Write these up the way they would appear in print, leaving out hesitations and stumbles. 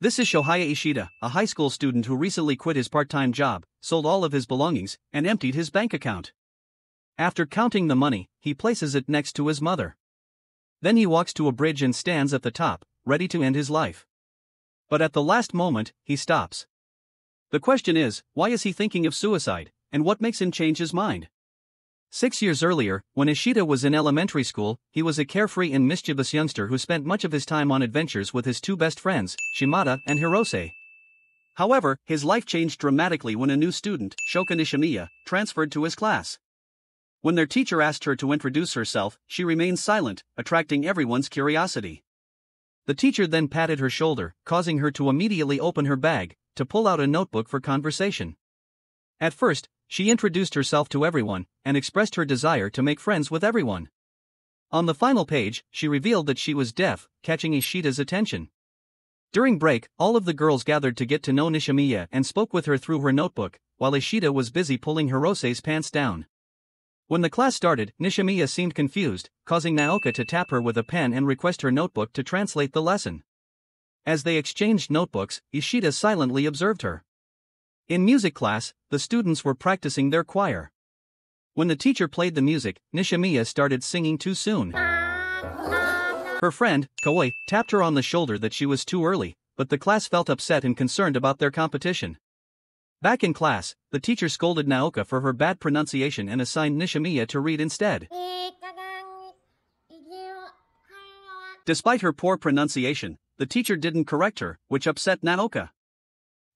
This is Shohaya Ishida, a high school student who recently quit his part-time job, sold all of his belongings, and emptied his bank account. After counting the money, he places it next to his mother. Then he walks to a bridge and stands at the top, ready to end his life. But at the last moment, he stops. The question is, why is he thinking of suicide, and what makes him change his mind? 6 years earlier, when Ishida was in elementary school, he was a carefree and mischievous youngster who spent much of his time on adventures with his two best friends, Shimada and Hirose. However, his life changed dramatically when a new student, Shoka Nishimiya, transferred to his class. When their teacher asked her to introduce herself, she remained silent, attracting everyone's curiosity. The teacher then patted her shoulder, causing her to immediately open her bag, to pull out a notebook for conversation. At first, she introduced herself to everyone, and expressed her desire to make friends with everyone. On the final page, she revealed that she was deaf, catching Ishida's attention. During break, all of the girls gathered to get to know Nishimiya and spoke with her through her notebook, while Ishida was busy pulling Hirose's pants down. When the class started, Nishimiya seemed confused, causing Naoka to tap her with a pen and request her notebook to translate the lesson. As they exchanged notebooks, Ishida silently observed her. In music class, the students were practicing their choir. When the teacher played the music, Nishimiya started singing too soon. Her friend, Kawai, tapped her on the shoulder that she was too early, but the class felt upset and concerned about their competition. Back in class, the teacher scolded Naoka for her bad pronunciation and assigned Nishimiya to read instead. Despite her poor pronunciation, the teacher didn't correct her, which upset Naoka.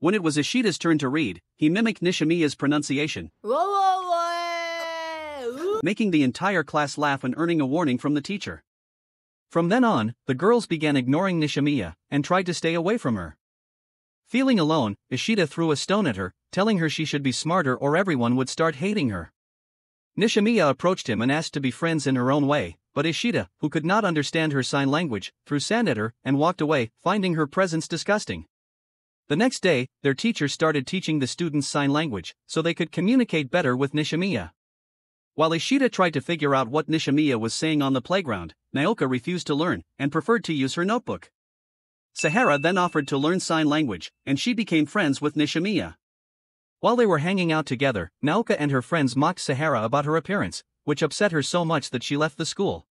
When it was Ishida's turn to read, he mimicked Nishimiya's pronunciation, making the entire class laugh and earning a warning from the teacher. From then on, the girls began ignoring Nishimiya and tried to stay away from her. Feeling alone, Ishida threw a stone at her, telling her she should be smarter or everyone would start hating her. Nishimiya approached him and asked to be friends in her own way, but Ishida, who could not understand her sign language, threw sand at her and walked away, finding her presence disgusting. The next day, their teacher started teaching the students sign language, so they could communicate better with Nishimiya. While Ishida tried to figure out what Nishimiya was saying on the playground, Naoka refused to learn, and preferred to use her notebook. Sahara then offered to learn sign language, and she became friends with Nishimiya. While they were hanging out together, Naoka and her friends mocked Sahara about her appearance, which upset her so much that she left the school.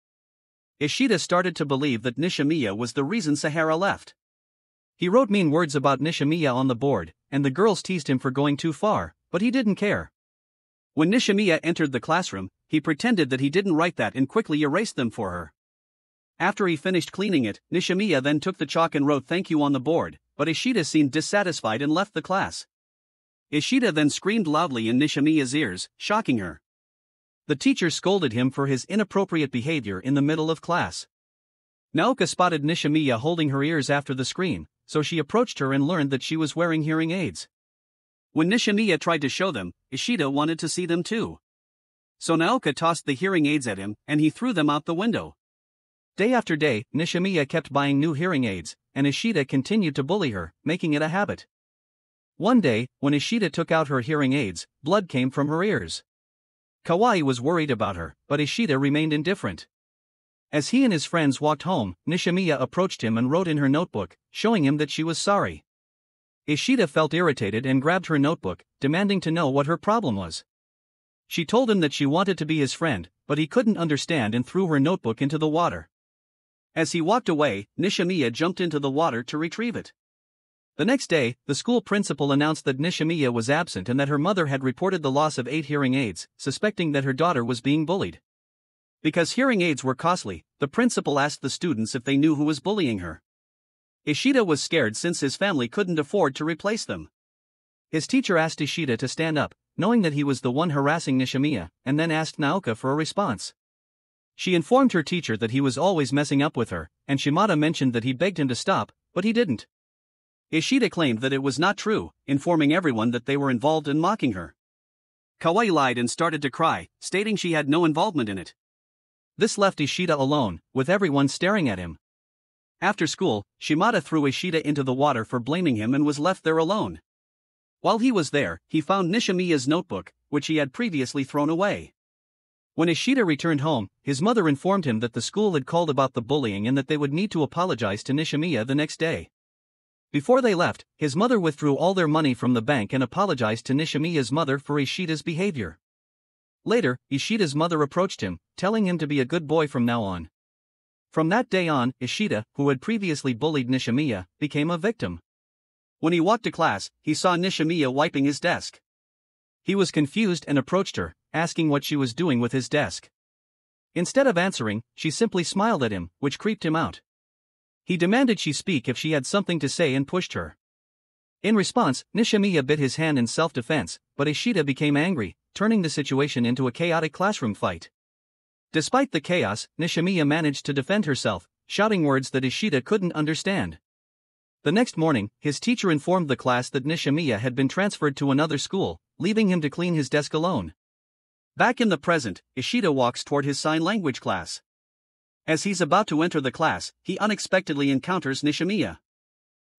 Ishida started to believe that Nishimiya was the reason Sahara left. He wrote mean words about Nishimiya on the board, and the girls teased him for going too far, but he didn't care. When Nishimiya entered the classroom, he pretended that he didn't write that and quickly erased them for her. After he finished cleaning it, Nishimiya then took the chalk and wrote "thank you" on the board, but Ishida seemed dissatisfied and left the class. Ishida then screamed loudly in Nishimiya's ears, shocking her. The teacher scolded him for his inappropriate behavior in the middle of class. Naoka spotted Nishimiya holding her ears after the scream, so she approached her and learned that she was wearing hearing aids. When Nishimiya tried to show them, Ishida wanted to see them too. So Naoka tossed the hearing aids at him, and he threw them out the window. Day after day, Nishimiya kept buying new hearing aids, and Ishida continued to bully her, making it a habit. One day, when Ishida took out her hearing aids, blood came from her ears. Kawai was worried about her, but Ishida remained indifferent. As he and his friends walked home, Nishimiya approached him and wrote in her notebook, showing him that she was sorry. Ishida felt irritated and grabbed her notebook, demanding to know what her problem was. She told him that she wanted to be his friend, but he couldn't understand and threw her notebook into the water. As he walked away, Nishimiya jumped into the water to retrieve it. The next day, the school principal announced that Nishimiya was absent and that her mother had reported the loss of 8 hearing aids, suspecting that her daughter was being bullied. Because hearing aids were costly, the principal asked the students if they knew who was bullying her. Ishida was scared since his family couldn't afford to replace them. His teacher asked Ishida to stand up, knowing that he was the one harassing Nishimiya, and then asked Naoka for a response. She informed her teacher that he was always messing up with her, and Shimada mentioned that he begged him to stop, but he didn't. Ishida claimed that it was not true, informing everyone that they were involved in mocking her. Kawai lied and started to cry, stating she had no involvement in it. This left Ishida alone, with everyone staring at him. After school, Shimada threw Ishida into the water for blaming him and was left there alone. While he was there, he found Nishimiya's notebook, which he had previously thrown away. When Ishida returned home, his mother informed him that the school had called about the bullying and that they would need to apologize to Nishimiya the next day. Before they left, his mother withdrew all their money from the bank and apologized to Nishimiya's mother for Ishida's behavior. Later, Ishida's mother approached him, telling him to be a good boy from now on. From that day on, Ishida, who had previously bullied Nishimiya, became a victim. When he walked to class, he saw Nishimiya wiping his desk. He was confused and approached her, asking what she was doing with his desk. Instead of answering, she simply smiled at him, which creeped him out. He demanded she speak if she had something to say and pushed her. In response, Nishimiya bit his hand in self-defense, but Ishida became angry, turning the situation into a chaotic classroom fight. Despite the chaos, Nishimiya managed to defend herself, shouting words that Ishida couldn't understand. The next morning, his teacher informed the class that Nishimiya had been transferred to another school, leaving him to clean his desk alone. Back in the present, Ishida walks toward his sign language class. As he's about to enter the class, he unexpectedly encounters Nishimiya.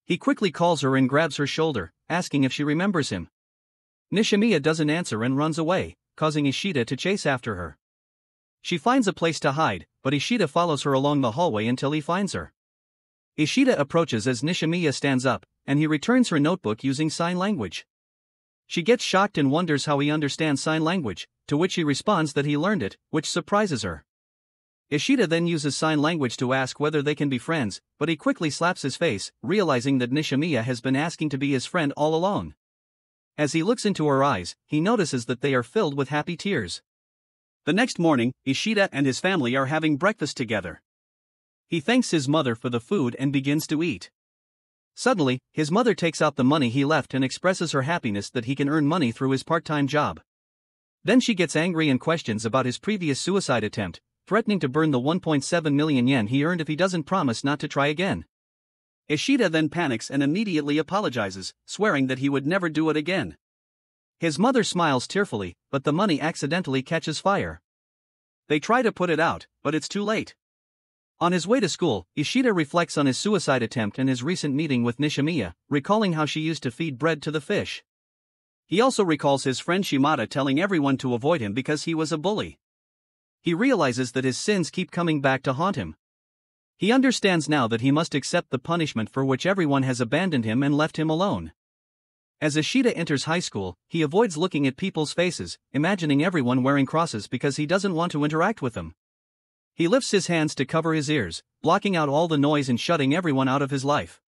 He quickly calls her and grabs her shoulder, asking if she remembers him. Nishimiya doesn't answer and runs away, causing Ishida to chase after her. She finds a place to hide, but Ishida follows her along the hallway until he finds her. Ishida approaches as Nishimiya stands up, and he returns her notebook using sign language. She gets shocked and wonders how he understands sign language, to which he responds that he learned it, which surprises her. Ishida then uses sign language to ask whether they can be friends, but he quickly slaps his face, realizing that Nishimiya has been asking to be his friend all along. As he looks into her eyes, he notices that they are filled with happy tears. The next morning, Ishida and his family are having breakfast together. He thanks his mother for the food and begins to eat. Suddenly, his mother takes out the money he left and expresses her happiness that he can earn money through his part-time job. Then she gets angry and questions about his previous suicide attempt, threatening to burn the 1.7 million yen he earned if he doesn't promise not to try again. Ishida then panics and immediately apologizes, swearing that he would never do it again. His mother smiles tearfully, but the money accidentally catches fire. They try to put it out, but it's too late. On his way to school, Ishida reflects on his suicide attempt and his recent meeting with Nishimiya, recalling how she used to feed bread to the fish. He also recalls his friend Shimada telling everyone to avoid him because he was a bully. He realizes that his sins keep coming back to haunt him. He understands now that he must accept the punishment for which everyone has abandoned him and left him alone. As Ishida enters high school, he avoids looking at people's faces, imagining everyone wearing crosses because he doesn't want to interact with them. He lifts his hands to cover his ears, blocking out all the noise and shutting everyone out of his life.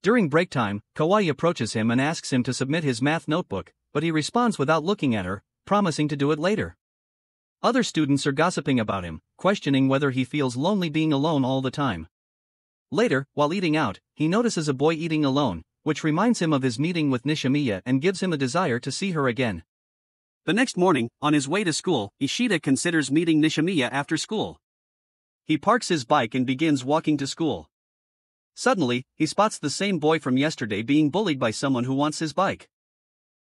During break time, Kawai approaches him and asks him to submit his math notebook, but he responds without looking at her, promising to do it later. Other students are gossiping about him, questioning whether he feels lonely being alone all the time. Later, while eating out, he notices a boy eating alone, which reminds him of his meeting with Nishimiya and gives him a desire to see her again. The next morning, on his way to school, Ishida considers meeting Nishimiya after school. He parks his bike and begins walking to school. Suddenly, he spots the same boy from yesterday being bullied by someone who wants his bike.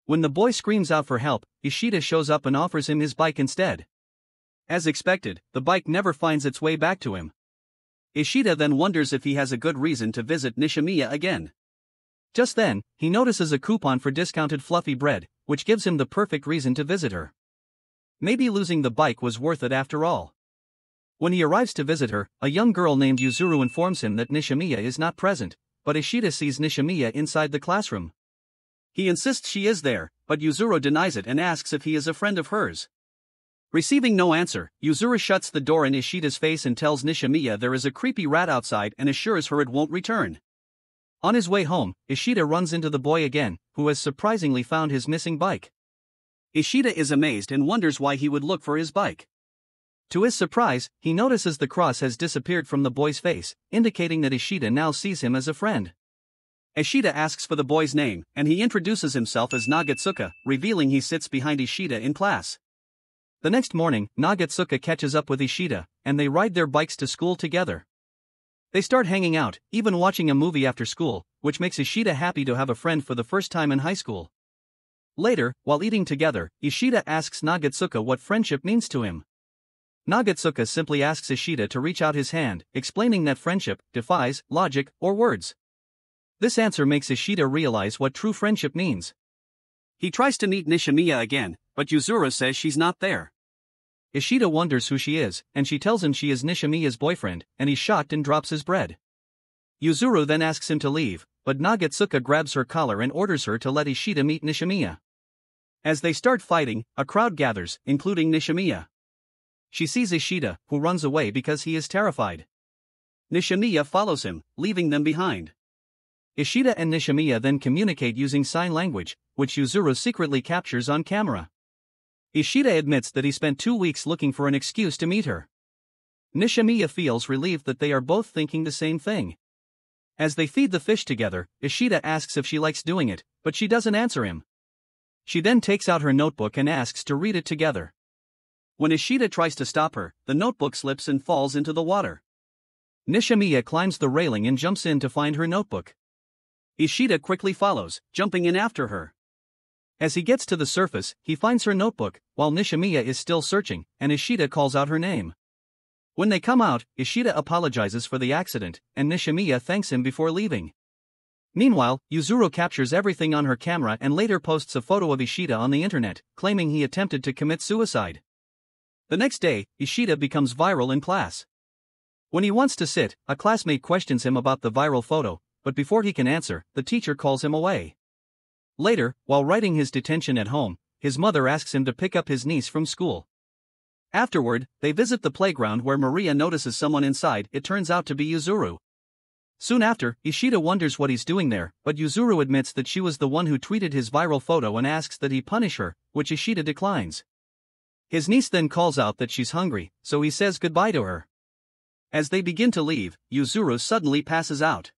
When the boy screams out for help, Ishida shows up and offers him his bike instead. As expected, the bike never finds its way back to him. Ishida then wonders if he has a good reason to visit Nishimiya again. Just then, he notices a coupon for discounted fluffy bread, which gives him the perfect reason to visit her. Maybe losing the bike was worth it after all. When he arrives to visit her, a young girl named Yuzuru informs him that Nishimiya is not present, but Ishida sees Nishimiya inside the classroom. He insists she is there, but Yuzuru denies it and asks if he is a friend of hers. Receiving no answer, Yuzuru shuts the door in Ishida's face and tells Nishimiya there is a creepy rat outside and assures her it won't return. On his way home, Ishida runs into the boy again, who has surprisingly found his missing bike. Ishida is amazed and wonders why he would look for his bike. To his surprise, he notices the cross has disappeared from the boy's face, indicating that Ishida now sees him as a friend. Ishida asks for the boy's name, and he introduces himself as Nagatsuka, revealing he sits behind Ishida in class. The next morning, Nagatsuka catches up with Ishida, and they ride their bikes to school together. They start hanging out, even watching a movie after school, which makes Ishida happy to have a friend for the first time in high school. Later, while eating together, Ishida asks Nagatsuka what friendship means to him. Nagatsuka simply asks Ishida to reach out his hand, explaining that friendship defies logic or words. This answer makes Ishida realize what true friendship means. He tries to meet Nishimiya again, but Yuzuru says she's not there. Ishida wonders who she is, and she tells him she is Nishimiya's boyfriend, and he's shocked and drops his bread. Yuzuru then asks him to leave, but Nagatsuka grabs her collar and orders her to let Ishida meet Nishimiya. As they start fighting, a crowd gathers, including Nishimiya. She sees Ishida, who runs away because he is terrified. Nishimiya follows him, leaving them behind. Ishida and Nishimiya then communicate using sign language, which Yuzuru secretly captures on camera. Ishida admits that he spent 2 weeks looking for an excuse to meet her. Nishimiya feels relieved that they are both thinking the same thing. As they feed the fish together, Ishida asks if she likes doing it, but she doesn't answer him. She then takes out her notebook and asks to read it together. When Ishida tries to stop her, the notebook slips and falls into the water. Nishimiya climbs the railing and jumps in to find her notebook. Ishida quickly follows, jumping in after her. As he gets to the surface, he finds her notebook, while Nishimiya is still searching, and Ishida calls out her name. When they come out, Ishida apologizes for the accident, and Nishimiya thanks him before leaving. Meanwhile, Yuzuru captures everything on her camera and later posts a photo of Ishida on the internet, claiming he attempted to commit suicide. The next day, Ishida becomes viral in class. When he wants to sit, a classmate questions him about the viral photo, but before he can answer, the teacher calls him away. Later, while writing his detention at home, his mother asks him to pick up his niece from school. Afterward, they visit the playground where Maria notices someone inside. It turns out to be Yuzuru. Soon after, Ishida wonders what he's doing there, but Yuzuru admits that she was the one who tweeted his viral photo and asks that he punish her, which Ishida declines. His niece then calls out that she's hungry, so he says goodbye to her. As they begin to leave, Yuzuru suddenly passes out.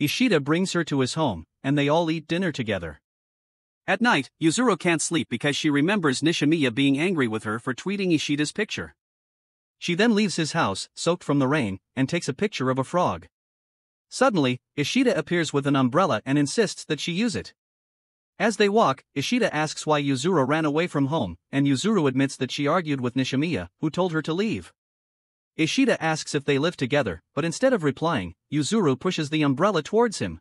Ishida brings her to his home, and they all eat dinner together. At night, Yuzuru can't sleep because she remembers Nishimiya being angry with her for tweeting Ishida's picture. She then leaves his house, soaked from the rain, and takes a picture of a frog. Suddenly, Ishida appears with an umbrella and insists that she use it. As they walk, Ishida asks why Yuzuru ran away from home, and Yuzuru admits that she argued with Nishimiya, who told her to leave. Ishida asks if they live together, but instead of replying, Yuzuru pushes the umbrella towards him.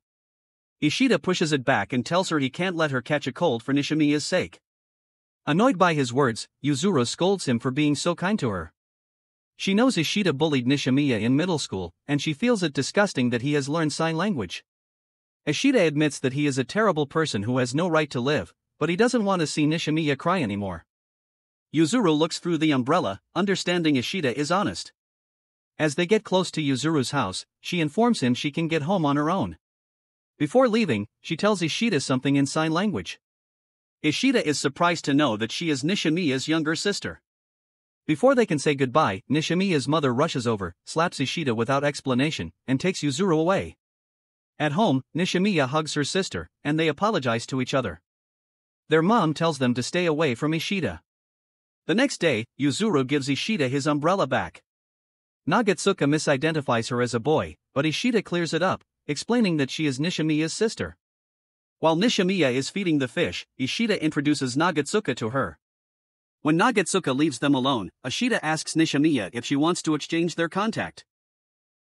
Ishida pushes it back and tells her he can't let her catch a cold for Nishimiya's sake. Annoyed by his words, Yuzuru scolds him for being so kind to her. She knows Ishida bullied Nishimiya in middle school, and she feels it disgusting that he has learned sign language. Ishida admits that he is a terrible person who has no right to live, but he doesn't want to see Nishimiya cry anymore. Yuzuru looks through the umbrella, understanding Ishida is honest. As they get close to Yuzuru's house, she informs him she can get home on her own. Before leaving, she tells Ishida something in sign language. Ishida is surprised to know that she is Nishimiya's younger sister. Before they can say goodbye, Nishimiya's mother rushes over, slaps Ishida without explanation, and takes Yuzuru away. At home, Nishimiya hugs her sister, and they apologize to each other. Their mom tells them to stay away from Ishida. The next day, Yuzuru gives Ishida his umbrella back. Nagatsuka misidentifies her as a boy, but Ishida clears it up, explaining that she is Nishimiya's sister. While Nishimiya is feeding the fish, Ishida introduces Nagatsuka to her. When Nagatsuka leaves them alone, Ishida asks Nishimiya if she wants to exchange their contact.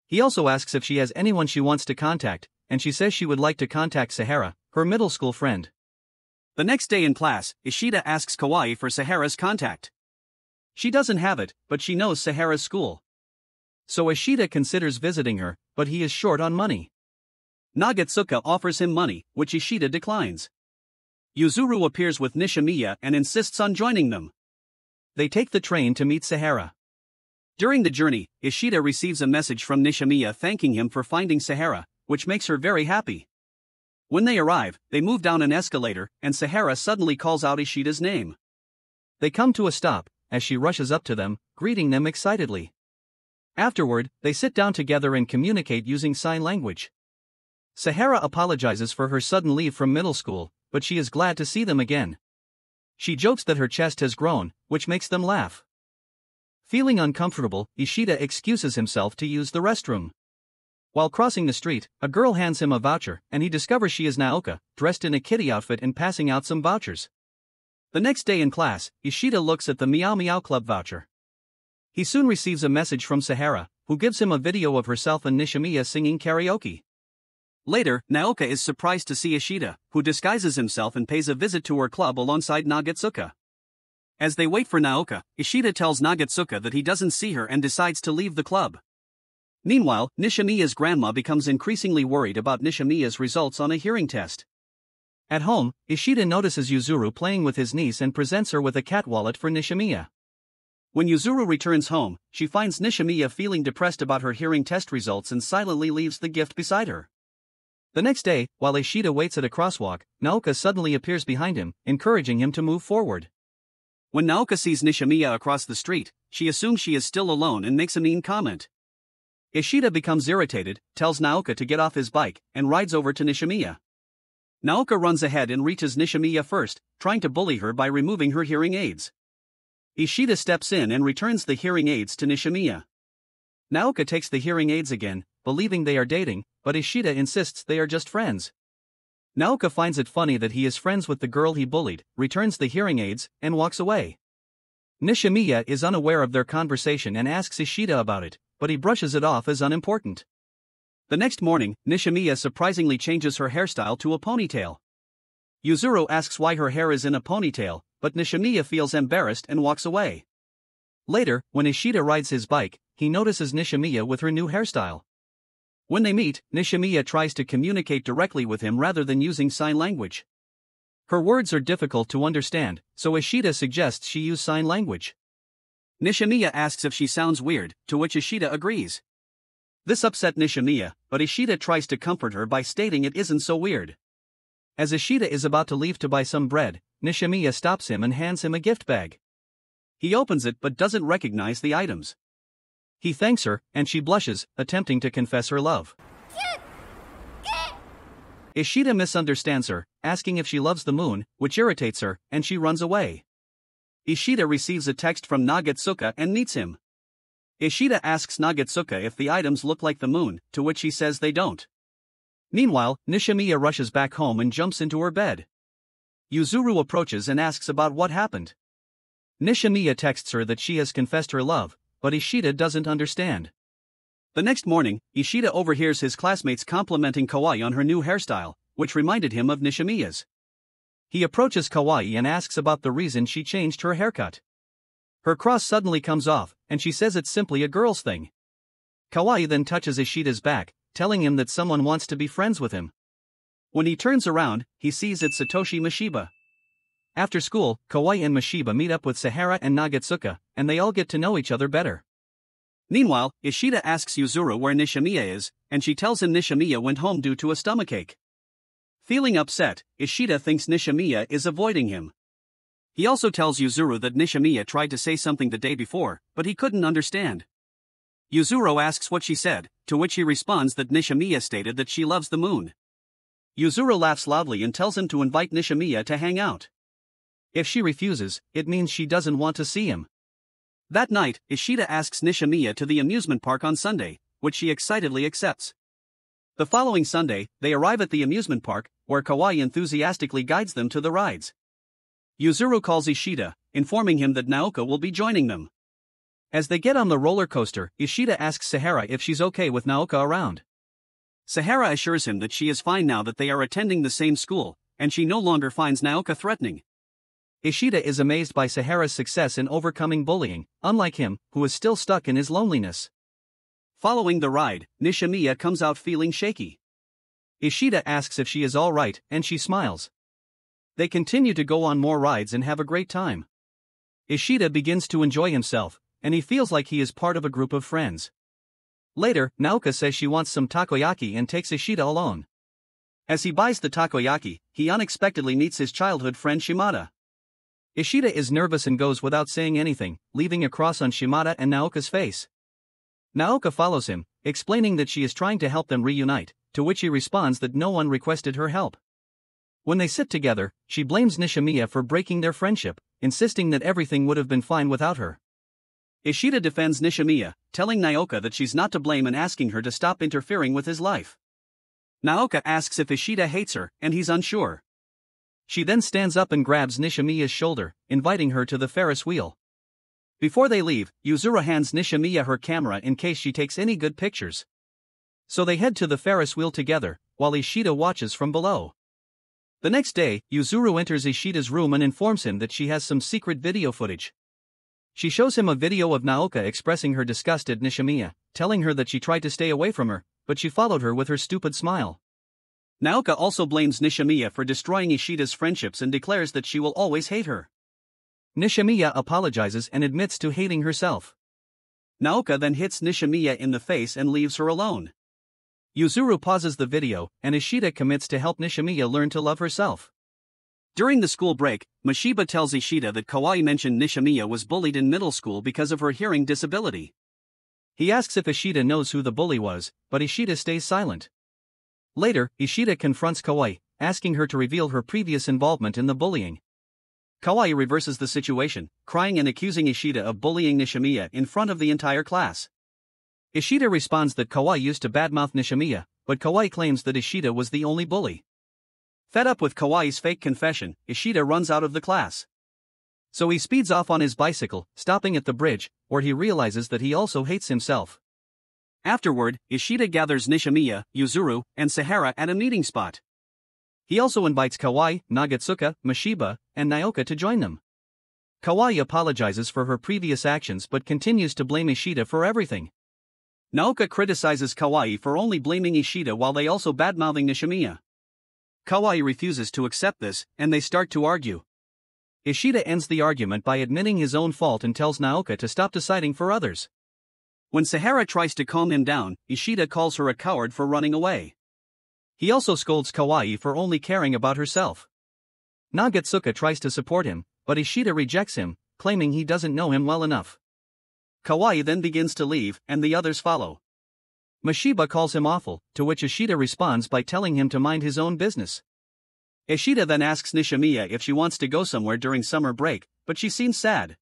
He also asks if she has anyone she wants to contact, and she says she would like to contact Sahara, her middle school friend. The next day in class, Ishida asks Kawaii for Sahara's contact. She doesn't have it, but she knows Sahara's school. So Ishida considers visiting her, but he is short on money. Nagatsuka offers him money, which Ishida declines. Yuzuru appears with Nishimiya and insists on joining them. They take the train to meet Sahara. During the journey, Ishida receives a message from Nishimiya thanking him for finding Sahara, which makes her very happy. When they arrive, they move down an escalator, and Sahara suddenly calls out Ishida's name. They come to a stop, as she rushes up to them, greeting them excitedly. Afterward, they sit down together and communicate using sign language. Sahara apologizes for her sudden leave from middle school, but she is glad to see them again. She jokes that her chest has grown, which makes them laugh. Feeling uncomfortable, Ishida excuses himself to use the restroom. While crossing the street, a girl hands him a voucher, and he discovers she is Naoka, dressed in a kitty outfit and passing out some vouchers. The next day in class, Ishida looks at the Meow Meow Club voucher. He soon receives a message from Sahara, who gives him a video of herself and Nishimiya singing karaoke. Later, Naoka is surprised to see Ishida, who disguises himself and pays a visit to her club alongside Nagatsuka. As they wait for Naoka, Ishida tells Nagatsuka that he doesn't see her and decides to leave the club. Meanwhile, Nishimiya's grandma becomes increasingly worried about Nishimiya's results on a hearing test. At home, Ishida notices Yuzuru playing with his niece and presents her with a cat wallet for Nishimiya. When Yuzuru returns home, she finds Nishimiya feeling depressed about her hearing test results and silently leaves the gift beside her. The next day, while Ishida waits at a crosswalk, Naoka suddenly appears behind him, encouraging him to move forward. When Naoka sees Nishimiya across the street, she assumes she is still alone and makes a mean comment. Ishida becomes irritated, tells Naoka to get off his bike, and rides over to Nishimiya. Naoka runs ahead and reaches Nishimiya first, trying to bully her by removing her hearing aids. Ishida steps in and returns the hearing aids to Nishimiya. Naoka takes the hearing aids again, believing they are dating, but Ishida insists they are just friends. Naoka finds it funny that he is friends with the girl he bullied, returns the hearing aids, and walks away. Nishimiya is unaware of their conversation and asks Ishida about it, but he brushes it off as unimportant. The next morning, Nishimiya surprisingly changes her hairstyle to a ponytail. Yuzuru asks why her hair is in a ponytail, but Nishimiya feels embarrassed and walks away. Later, when Ishida rides his bike, he notices Nishimiya with her new hairstyle. When they meet, Nishimiya tries to communicate directly with him rather than using sign language. Her words are difficult to understand, so Ishida suggests she use sign language. Nishimiya asks if she sounds weird, to which Ishida agrees. This upset Nishimiya, but Ishida tries to comfort her by stating it isn't so weird. As Ishida is about to leave to buy some bread, Nishimiya stops him and hands him a gift bag. He opens it but doesn't recognize the items. He thanks her, and she blushes, attempting to confess her love. Ishida misunderstands her, asking if she loves the moon, which irritates her, and she runs away. Ishida receives a text from Nagatsuka and meets him. Ishida asks Nagatsuka if the items look like the moon, to which he says they don't. Meanwhile, Nishimiya rushes back home and jumps into her bed. Yuzuru approaches and asks about what happened. Nishimiya texts her that she has confessed her love, but Ishida doesn't understand. The next morning, Ishida overhears his classmates complimenting Kawaii on her new hairstyle, which reminded him of Nishimiya's. He approaches Kawaii and asks about the reason she changed her haircut. Her cross suddenly comes off, and she says it's simply a girl's thing. Kawaii then touches Ishida's back, telling him that someone wants to be friends with him. When he turns around, he sees it's Satoshi Mishiba. After school, Kawaii and Mishiba meet up with Sahara and Nagatsuka, and they all get to know each other better. Meanwhile, Ishida asks Yuzuru where Nishimiya is, and she tells him Nishimiya went home due to a stomachache. Feeling upset, Ishida thinks Nishimiya is avoiding him. He also tells Yuzuru that Nishimiya tried to say something the day before, but he couldn't understand. Yuzuru asks what she said, to which he responds that Nishimiya stated that she loves the moon. Yuzuru laughs loudly and tells him to invite Nishimiya to hang out. If she refuses, it means she doesn't want to see him. That night, Ishida asks Nishimiya to the amusement park on Sunday, which she excitedly accepts. The following Sunday, they arrive at the amusement park, where Kawaii enthusiastically guides them to the rides. Yuzuru calls Ishida, informing him that Naoka will be joining them. As they get on the roller coaster, Ishida asks Sahara if she's okay with Naoka around. Sahara assures him that she is fine now that they are attending the same school, and she no longer finds Naoka threatening. Ishida is amazed by Sahara's success in overcoming bullying, unlike him, who is still stuck in his loneliness. Following the ride, Nishimiya comes out feeling shaky. Ishida asks if she is all right, and she smiles. They continue to go on more rides and have a great time. Ishida begins to enjoy himself, and he feels like he is part of a group of friends. Later, Naoka says she wants some takoyaki and takes Ishida alone. As he buys the takoyaki, he unexpectedly meets his childhood friend Shimada. Ishida is nervous and goes without saying anything, leaving a cross on Shimada and Naoka's face. Naoka follows him, explaining that she is trying to help them reunite, to which he responds that no one requested her help. When they sit together, she blames Nishimiya for breaking their friendship, insisting that everything would have been fine without her. Ishida defends Nishimiya, telling Naoka that she's not to blame and asking her to stop interfering with his life. Naoka asks if Ishida hates her, and he's unsure. She then stands up and grabs Nishimiya's shoulder, inviting her to the Ferris wheel. Before they leave, Yuzuru hands Nishimiya her camera in case she takes any good pictures. So they head to the Ferris wheel together, while Ishida watches from below. The next day, Yuzuru enters Ishida's room and informs him that she has some secret video footage. She shows him a video of Naoka expressing her disgust at Nishimiya, telling her that she tried to stay away from her, but she followed her with her stupid smile. Naoka also blames Nishimiya for destroying Ishida's friendships and declares that she will always hate her. Nishimiya apologizes and admits to hating herself. Naoka then hits Nishimiya in the face and leaves her alone. Yuzuru pauses the video, and Ishida commits to help Nishimiya learn to love herself. During the school break, Mashiba tells Ishida that Kawai mentioned Nishimiya was bullied in middle school because of her hearing disability. He asks if Ishida knows who the bully was, but Ishida stays silent. Later, Ishida confronts Kawai, asking her to reveal her previous involvement in the bullying. Kawai reverses the situation, crying and accusing Ishida of bullying Nishimiya in front of the entire class. Ishida responds that Kawai used to badmouth Nishimiya, but Kawai claims that Ishida was the only bully. Fed up with Kawai's fake confession, Ishida runs out of the class. So he speeds off on his bicycle, stopping at the bridge, where he realizes that he also hates himself. Afterward, Ishida gathers Nishimiya, Yuzuru, and Sahara at a meeting spot. He also invites Kawai, Nagatsuka, Mashiba, and Naoka to join them. Kawai apologizes for her previous actions but continues to blame Ishida for everything. Naoka criticizes Kawai for only blaming Ishida while they also badmouthing Nishimiya. Kawai refuses to accept this, and they start to argue. Ishida ends the argument by admitting his own fault and tells Naoka to stop deciding for others. When Sahara tries to calm him down, Ishida calls her a coward for running away. He also scolds Kawai for only caring about herself. Nagatsuka tries to support him, but Ishida rejects him, claiming he doesn't know him well enough. Kawai then begins to leave, and the others follow. Mashiba calls him awful, to which Ishida responds by telling him to mind his own business. Ishida then asks Nishimiya if she wants to go somewhere during summer break, but she seems sad.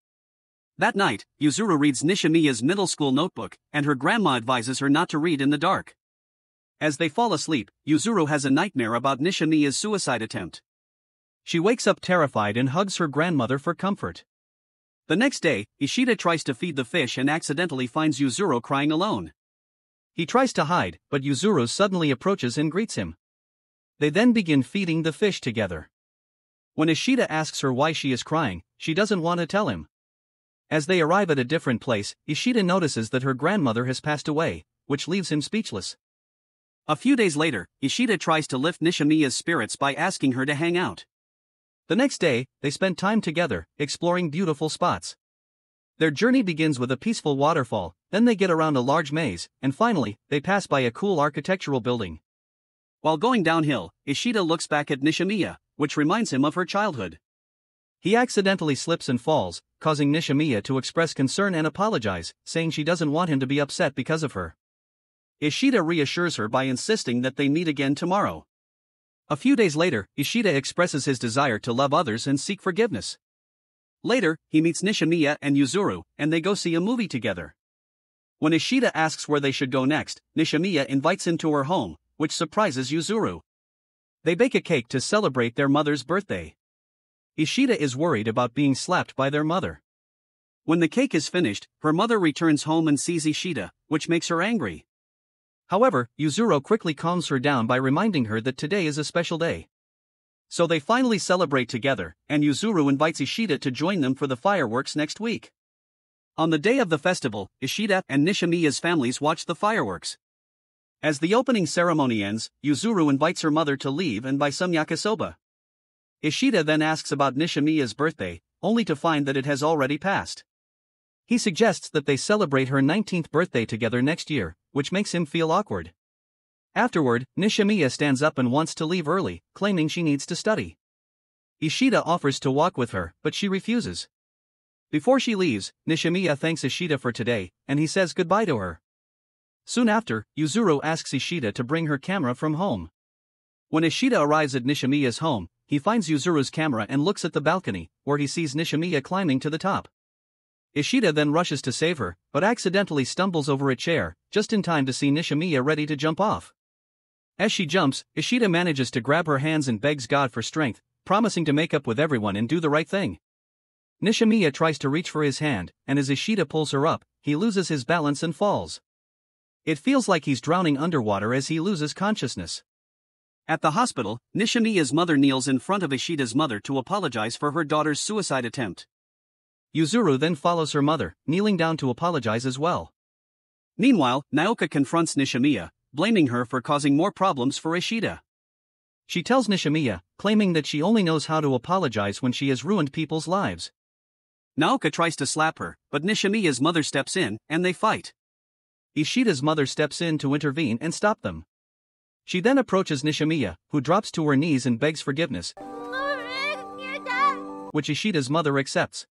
That night, Yuzuru reads Nishimiya's middle school notebook, and her grandma advises her not to read in the dark. As they fall asleep, Yuzuru has a nightmare about Nishimiya's suicide attempt. She wakes up terrified and hugs her grandmother for comfort. The next day, Ishida tries to feed the fish and accidentally finds Yuzuru crying alone. He tries to hide, but Yuzuru suddenly approaches and greets him. They then begin feeding the fish together. When Ishida asks her why she is crying, she doesn't want to tell him. As they arrive at a different place, Ishida notices that her grandmother has passed away, which leaves him speechless. A few days later, Ishida tries to lift Nishimiya's spirits by asking her to hang out. The next day, they spend time together, exploring beautiful spots. Their journey begins with a peaceful waterfall, then they get around a large maze, and finally, they pass by a cool architectural building. While going downhill, Ishida looks back at Nishimiya, which reminds him of her childhood. He accidentally slips and falls, causing Nishimiya to express concern and apologize, saying she doesn't want him to be upset because of her. Ishida reassures her by insisting that they meet again tomorrow. A few days later, Ishida expresses his desire to love others and seek forgiveness. Later, he meets Nishimiya and Yuzuru, and they go see a movie together. When Ishida asks where they should go next, Nishimiya invites him to her home, which surprises Yuzuru. They bake a cake to celebrate their mother's birthday. Ishida is worried about being slapped by their mother. When the cake is finished, her mother returns home and sees Ishida, which makes her angry. However, Yuzuru quickly calms her down by reminding her that today is a special day. So they finally celebrate together, and Yuzuru invites Ishida to join them for the fireworks next week. On the day of the festival, Ishida and Nishimiya's families watch the fireworks. As the opening ceremony ends, Yuzuru invites her mother to leave and buy some yakisoba. Ishida then asks about Nishimiya's birthday, only to find that it has already passed. He suggests that they celebrate her 19th birthday together next year, which makes him feel awkward. Afterward, Nishimiya stands up and wants to leave early, claiming she needs to study. Ishida offers to walk with her, but she refuses. Before she leaves, Nishimiya thanks Ishida for today, and he says goodbye to her. Soon after, Yuzuru asks Ishida to bring her camera from home. When Ishida arrives at Nishimiya's home, he finds Yuzuru's camera and looks at the balcony, where he sees Nishimiya climbing to the top. Ishida then rushes to save her, but accidentally stumbles over a chair, just in time to see Nishimiya ready to jump off. As she jumps, Ishida manages to grab her hands and begs God for strength, promising to make up with everyone and do the right thing. Nishimiya tries to reach for his hand, and as Ishida pulls her up, he loses his balance and falls. It feels like he's drowning underwater as he loses consciousness. At the hospital, Nishimiya's mother kneels in front of Ishida's mother to apologize for her daughter's suicide attempt. Yuzuru then follows her mother, kneeling down to apologize as well. Meanwhile, Naoka confronts Nishimiya, blaming her for causing more problems for Ishida. She tells Nishimiya, claiming that she only knows how to apologize when she has ruined people's lives. Naoka tries to slap her, but Nishimiya's mother steps in, and they fight. Ishida's mother steps in to intervene and stop them. She then approaches Nishimiya, who drops to her knees and begs forgiveness, which Ishida's mother accepts.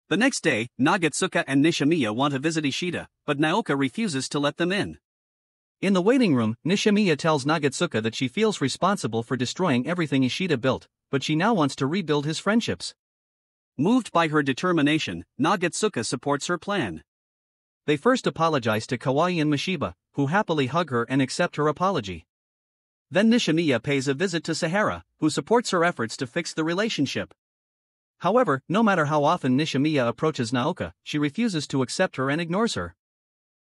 The next day, Nagatsuka and Nishimiya want to visit Ishida, but Naoka refuses to let them in. In the waiting room, Nishimiya tells Nagatsuka that she feels responsible for destroying everything Ishida built, but she now wants to rebuild his friendships. Moved by her determination, Nagatsuka supports her plan. They first apologize to Kawaii and Mishiba, who happily hug her and accept her apology. Then Nishimiya pays a visit to Sahara, who supports her efforts to fix the relationship. However, no matter how often Nishimiya approaches Naoka, she refuses to accept her and ignores her.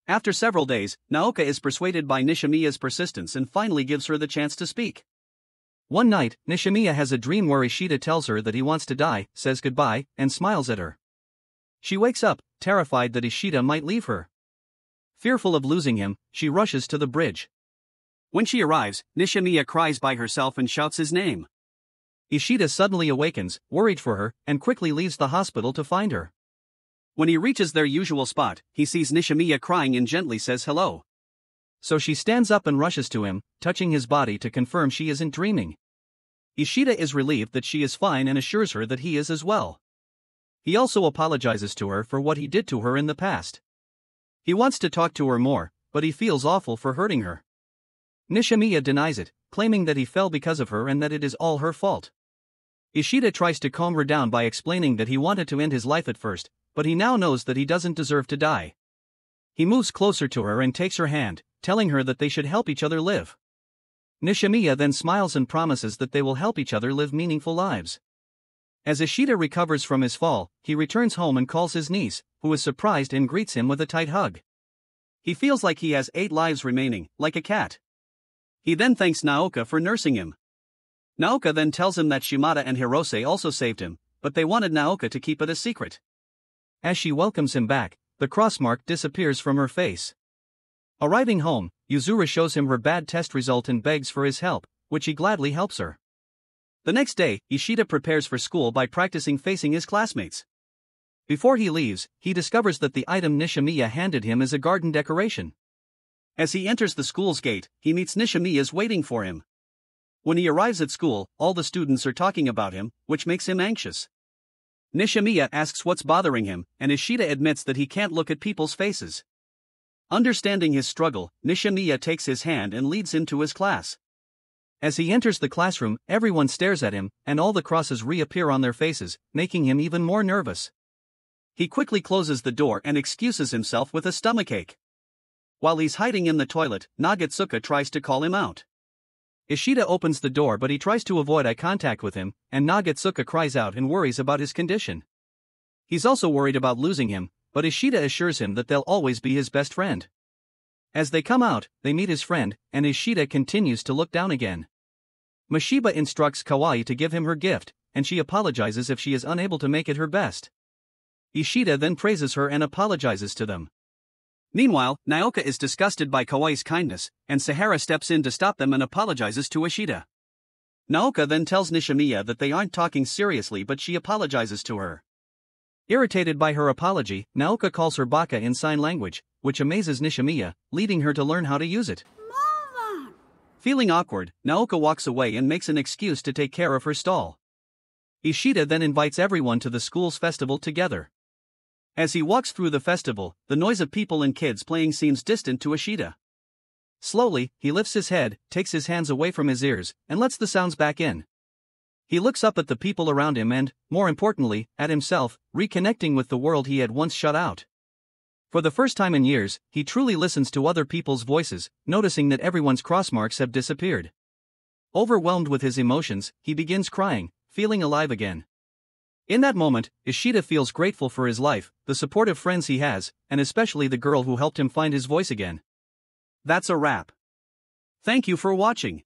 After several days, Naoka is persuaded by Nishimiya's persistence and finally gives her the chance to speak. One night, Nishimiya has a dream where Ishida tells her that he wants to die, says goodbye, and smiles at her. She wakes up, terrified that Ishida might leave her. Fearful of losing him, she rushes to the bridge. When she arrives, Nishimiya cries by herself and shouts his name. Ishida suddenly awakens, worried for her, and quickly leaves the hospital to find her. When he reaches their usual spot, he sees Nishimiya crying and gently says hello. So she stands up and rushes to him, touching his body to confirm she isn't dreaming. Ishida is relieved that she is fine and assures her that he is as well. He also apologizes to her for what he did to her in the past. He wants to talk to her more, but he feels awful for hurting her. Nishimiya denies it, claiming that he fell because of her and that it is all her fault. Ishida tries to calm her down by explaining that he wanted to end his life at first, but he now knows that he doesn't deserve to die. He moves closer to her and takes her hand, telling her that they should help each other live. Nishimiya then smiles and promises that they will help each other live meaningful lives. As Ishida recovers from his fall, he returns home and calls his niece, who is surprised and greets him with a tight hug. He feels like he has 8 lives remaining, like a cat. He then thanks Naoka for nursing him. Naoka then tells him that Shimada and Hirose also saved him, but they wanted Naoka to keep it a secret. As she welcomes him back, the crossmark disappears from her face. Arriving home, Yuzuru shows him her bad test result and begs for his help, which he gladly helps her. The next day, Ishida prepares for school by practicing facing his classmates. Before he leaves, he discovers that the item Nishimiya handed him is a garden decoration. As he enters the school's gate, he meets Nishimiya's waiting for him. When he arrives at school, all the students are talking about him, which makes him anxious. Nishimiya asks what's bothering him, and Ishida admits that he can't look at people's faces. Understanding his struggle, Nishimiya takes his hand and leads him to his class. As he enters the classroom, everyone stares at him, and all the crosses reappear on their faces, making him even more nervous. He quickly closes the door and excuses himself with a stomachache. While he's hiding in the toilet, Nagatsuka tries to call him out. Ishida opens the door, but he tries to avoid eye contact with him, and Nagatsuka cries out and worries about his condition. He's also worried about losing him, but Ishida assures him that they'll always be his best friend. As they come out, they meet his friend, and Ishida continues to look down again. Mishiba instructs Kawaii to give him her gift, and she apologizes if she is unable to make it her best. Ishida then praises her and apologizes to them. Meanwhile, Naoka is disgusted by Kawaii's kindness, and Sahara steps in to stop them and apologizes to Ishida. Naoka then tells Nishimiya that they aren't talking seriously, but she apologizes to her. Irritated by her apology, Naoka calls her baka in sign language, which amazes Nishimiya, leading her to learn how to use it. Mama. Feeling awkward, Naoka walks away and makes an excuse to take care of her stall. Ishida then invites everyone to the school's festival together. As he walks through the festival, the noise of people and kids playing seems distant to Ishida. Slowly, he lifts his head, takes his hands away from his ears, and lets the sounds back in. He looks up at the people around him and, more importantly, at himself, reconnecting with the world he had once shut out. For the first time in years, he truly listens to other people's voices, noticing that everyone's crossmarks have disappeared. Overwhelmed with his emotions, he begins crying, feeling alive again. In that moment, Ishida feels grateful for his life, the supportive friends he has, and especially the girl who helped him find his voice again. That's a wrap. Thank you for watching.